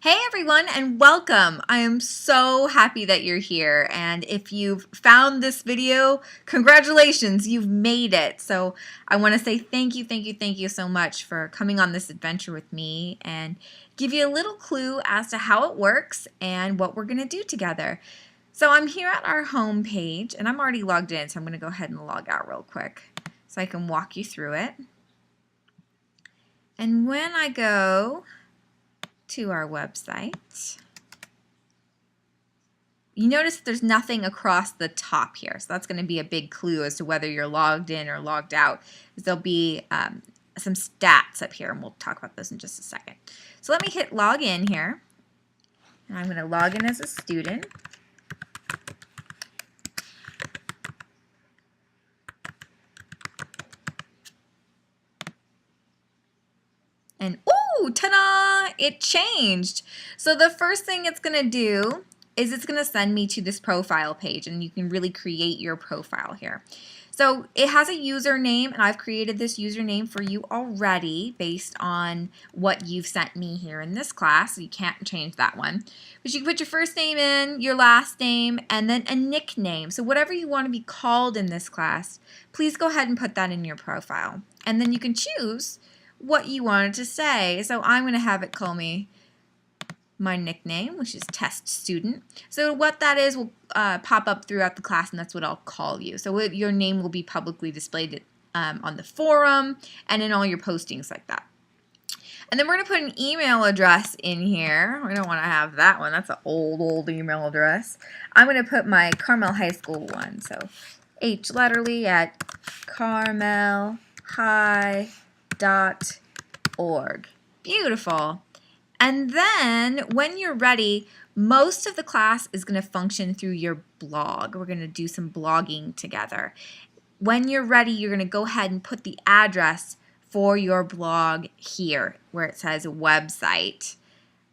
Hey everyone and welcome. I am so happy that you're here, and if you've found this video, congratulations, you've made it. So I want to say thank you so much for coming on this adventure with me and give you a little clue as to how it works and what we're going to do together. So I'm here at our home page and I'm already logged in, so I'm going to go ahead and log out real quick so I can walk you through it. And when I go to our website, you notice that there's nothing across the top here, so that's going to be a big clue as to whether you're logged in or logged out. There'll be some stats up here, and we'll talk about those in just a second. So let me hit log in here, and I'm going to log in as a student. And ooh, ta-da! It changed. So the first thing it's going to do is it's going to send me to this profile page, and you can really create your profile here. So it has a username, and I've created this username for you already based on what you've sent me here in this class, so you can't change that one. But you can put your first name in, your last name, and then a nickname. So whatever you want to be called in this class, please go ahead and put that in your profile. And then you can choose what you wanted to say. So I'm going to have it call me my nickname, which is test student. So what that is will pop up throughout the class, and that's what I'll call you. So your name will be publicly displayed on the forum and in all your postings like that. And then we're going to put an email address in here. We don't want to have that one. That's an old email address. I'm going to put my Carmel High School one. So hletterly at carmelhigh.org. Beautiful. And then when you're ready, most of the class is going to function through your blog. We're going to do some blogging together. When you're ready, you're going to go ahead and put the address for your blog here where it says website.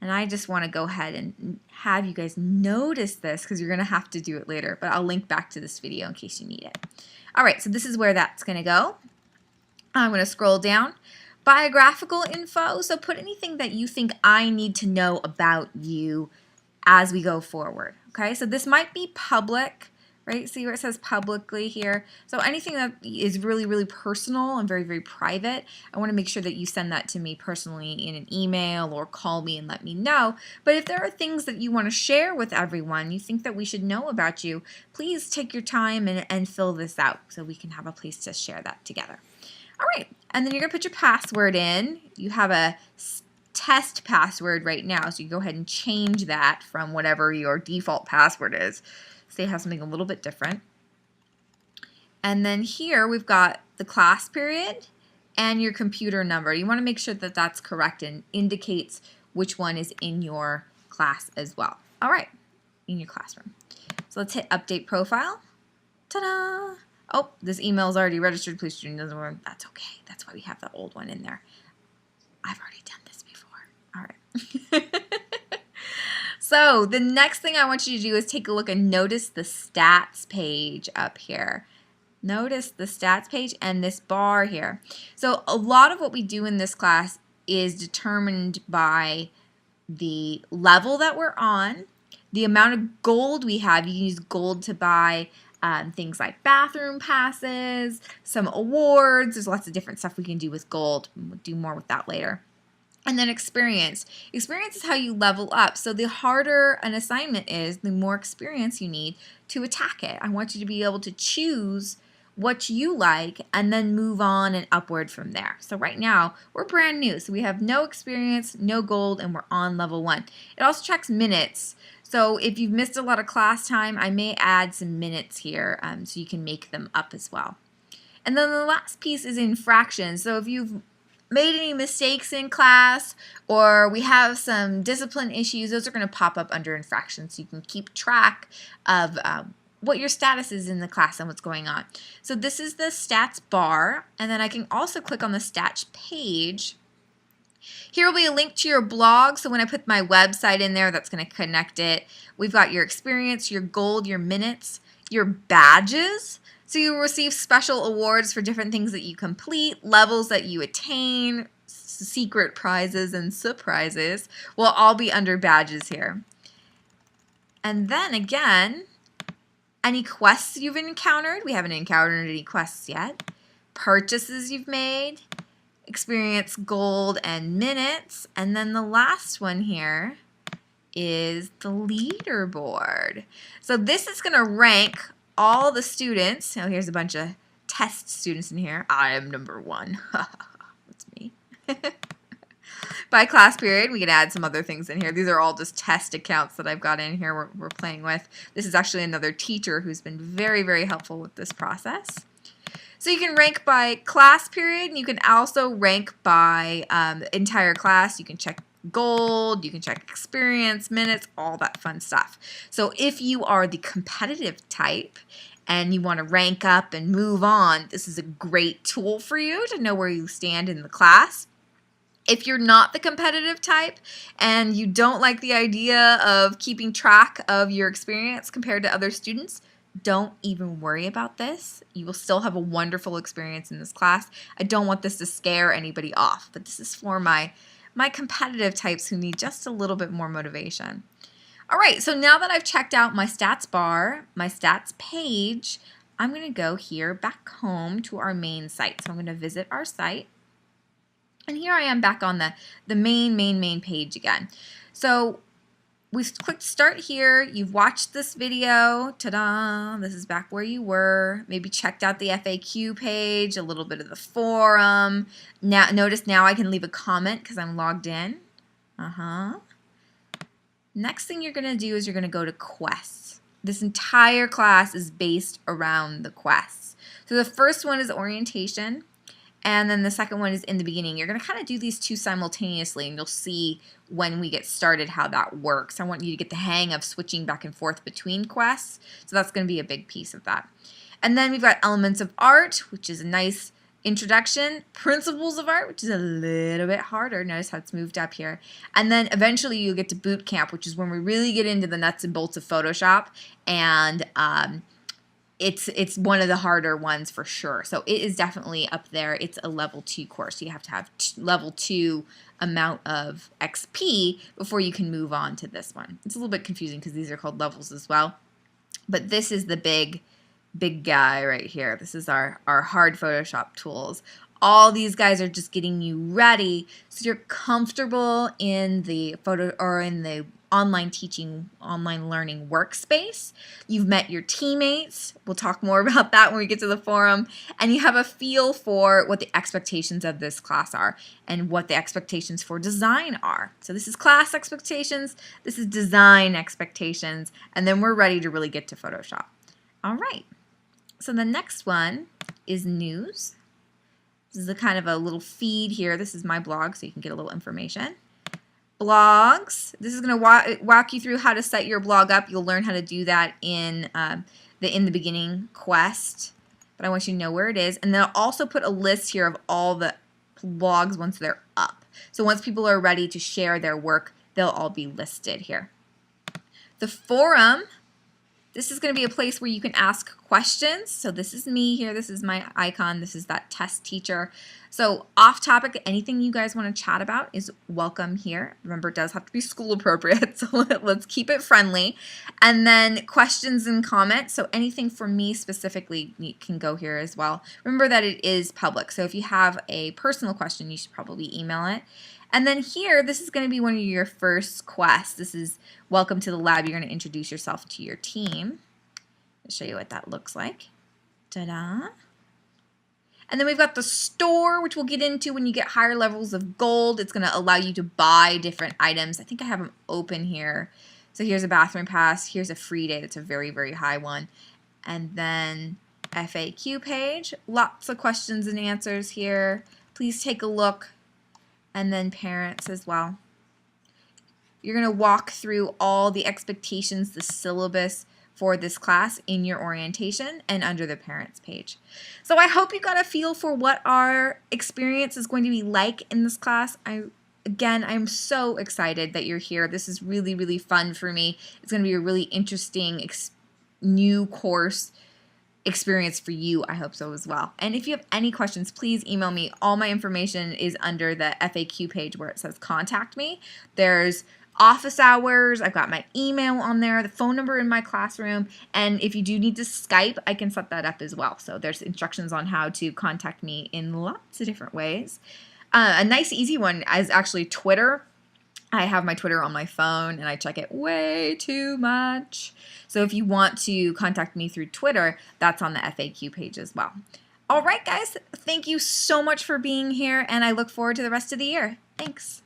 And I just want to go ahead and have you guys notice this because you're going to have to do it later, but I'll link back to this video in case you need it. All right, so this is where that's going to go. I'm going to scroll down. Biographical info, so put anything that you think I need to know about you as we go forward. Okay, so this might be public, right? See where it says publicly here? So anything that is really personal and very private, I want to make sure that you send that to me personally in an email or call me and let me know. But if there are things that you want to share with everyone, you think that we should know about you, please take your time and fill this out so we can have a place to share that together. All right, and then you're going to put your password in. You have a test password right now, so you go ahead and change that from whatever your default password is. Say have something a little bit different. And then here we've got the class period and your computer number. You want to make sure that that's correct and indicates which one is in your class as well. All right, in your classroom. So let's hit update profile. Ta-da! Oh, this email is already registered. Please student doesn't work. That's okay. That's why we have the old one in there. I've already done this before. All right. So the next thing I want you to do is take a look and notice the stats page up here. Notice the stats page and this bar here. So a lot of what we do in this class is determined by the level that we're on, the amount of gold we have. You can use gold to buy things like bathroom passes, some awards. There's lots of different stuff we can do with gold. We'll do more with that later. And then experience. Experience is how you level up. So the harder an assignment is, the more experience you need to attack it. I want you to be able to choose what you like and then move on and upward from there. So right now, we're brand new. So we have no experience, no gold, and we're on level 1. It also tracks minutes. So if you've missed a lot of class time, I may add some minutes here so you can make them up as well. And then the last piece is infractions. So if you've made any mistakes in class or we have some discipline issues, those are going to pop up under infractions so you can keep track of what your status is in the class and what's going on. So this is the stats bar, and then I can also click on the stats page. Here will be a link to your blog, so when I put my website in there, that's going to connect it. We've got your experience, your gold, your minutes, your badges. So you will receive special awards for different things that you complete, levels that you attain, secret prizes and surprises will all be under badges here. And then again, any quests you've encountered. We haven't encountered any quests yet. Purchases you've made, experience gold and minutes, and then the last one here is the leaderboard. So this is going to rank all the students. Oh, here's a bunch of test students in here. I am number 1. That's me. By class period, we can add some other things in here. These are all just test accounts that I've got in here we're playing with. This is actually another teacher who's been very, very helpful with this process. So you can rank by class period, and you can also rank by entire class. You can check gold, you can check experience, minutes, all that fun stuff. So if you are the competitive type and you want to rank up and move on, this is a great tool for you to know where you stand in the class. If you're not the competitive type and you don't like the idea of keeping track of your experience compared to other students, don't even worry about this. You will still have a wonderful experience in this class. I don't want this to scare anybody off, but this is for my competitive types who need just a little bit more motivation. All right, so now that I've checked out my stats bar, my stats page, I'm going to go here back home to our main site. So I'm going to visit our site. And here I am back on the main page again. So we've clicked start here. You've watched this video. Ta-da! This is back where you were. Maybe checked out the FAQ page, a little bit of the forum. Now, notice now I can leave a comment because I'm logged in. Next thing you're going to do is you're going to go to quests. This entire class is based around the quests. So the first one is orientation. And then the second one is in the beginning. You're going to kind of do these two simultaneously, and you'll see when we get started how that works. I want you to get the hang of switching back and forth between quests, so that's going to be a big piece of that. And then we've got elements of art, which is a nice introduction. Principles of art, which is a little bit harder. Notice how it's moved up here. And then eventually you'll get to boot camp, which is when we really get into the nuts and bolts of Photoshop, and it's one of the harder ones for sure. So it is definitely up there. It's a level 2 course. You have to have level 2 amount of XP before you can move on to this one. It's a little bit confusing because these are called levels as well. But this is the big guy right here. This is our hard Photoshop tools. All these guys are just getting you ready so you're comfortable in the photo or in the online teaching, online learning workspace. You've met your teammates. We'll talk more about that when we get to the forum. And you have a feel for what the expectations of this class are and what the expectations for design are. So this is class expectations, this is design expectations, and then we're ready to really get to Photoshop. All right. So the next one is news. This is a kind of a little feed here. This is my blog, so you can get a little information. Blogs. This is going to walk you through how to set your blog up. You'll learn how to do that in the beginning quest, but I want you to know where it is. And they'll also put a list here of all the blogs once they're up. So once people are ready to share their work, they'll all be listed here. The forum. This is going to be a place where you can ask questions. So this is me here. This is my icon. This is that test teacher. So off topic, anything you guys want to chat about is welcome here. Remember, it does have to be school appropriate, so let's keep it friendly. And then questions and comments. So anything for me specifically can go here as well. Remember that it is public. So if you have a personal question, you should probably email it. And then here, this is going to be one of your first quests. This is welcome to the lab. You're going to introduce yourself to your team. I'll show you what that looks like. Ta-da! And then we've got the store, which we'll get into when you get higher levels of gold. It's going to allow you to buy different items. I think I have them open here. So here's a bathroom pass. Here's a free day. That's a very, very high one. And then FAQ page. Lots of questions and answers here. Please take a look. And then parents as well. You're going to walk through all the expectations, the syllabus for this class in your orientation and under the parents page. So I hope you got a feel for what our experience is going to be like in this class. I'm so excited that you're here. This is really, really fun for me. It's going to be a really interesting new course experience for you. I hope so as well. And if you have any questions, please email me. All my information is under the FAQ page where it says contact me. There's office hours. I've got my email on there, the phone number in my classroom. And if you do need to Skype, I can set that up as well. So there's instructions on how to contact me in lots of different ways. A nice easy one is actually Twitter. I have my Twitter on my phone and I check it way too much. So if you want to contact me through Twitter, that's on the FAQ page as well. All right, guys, thank you so much for being here and I look forward to the rest of the year. Thanks.